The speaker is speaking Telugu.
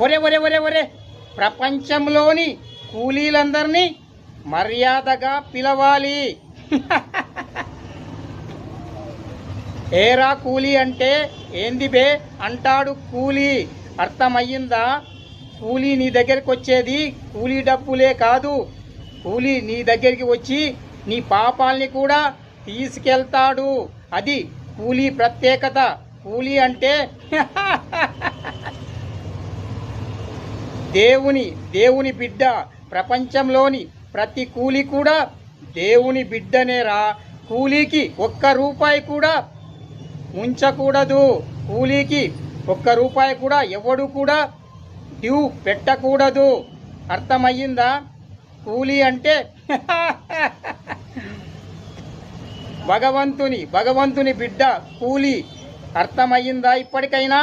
ఒరే ఒరే ఒరే ఒరే, ప్రపంచంలోని కూలీలందరినీ మర్యాదగా పిలవాలి. ఏరా కూలీ అంటే ఏంది బే అంటాడు కూలీ. అర్థమయ్యిందా? కూలీ నీ దగ్గరికి వచ్చేది కూలీ డబ్బులే కాదు, కూలీ నీ దగ్గరికి వచ్చి నీ పాపాల్ని కూడా తీసుకెళ్తాడు. అది కూలీ ప్రత్యేకత. కూలీ అంటే దేవుని బిడ్డ. ప్రపంచంలోని ప్రతి కూలీ కూడా దేవుని బిడ్డనేరా. కూలీకి ఒక్క రూపాయి కూడా ఉంచకూడదు. కూలీకి ఒక్క రూపాయి కూడా ఎవడు కూడా డ్యూ పెట్టకూడదు. అర్థమయ్యిందా? కూలీ అంటే భగవంతుని బిడ్డ కూలీ. అర్థమయ్యిందా ఇప్పటికైనా?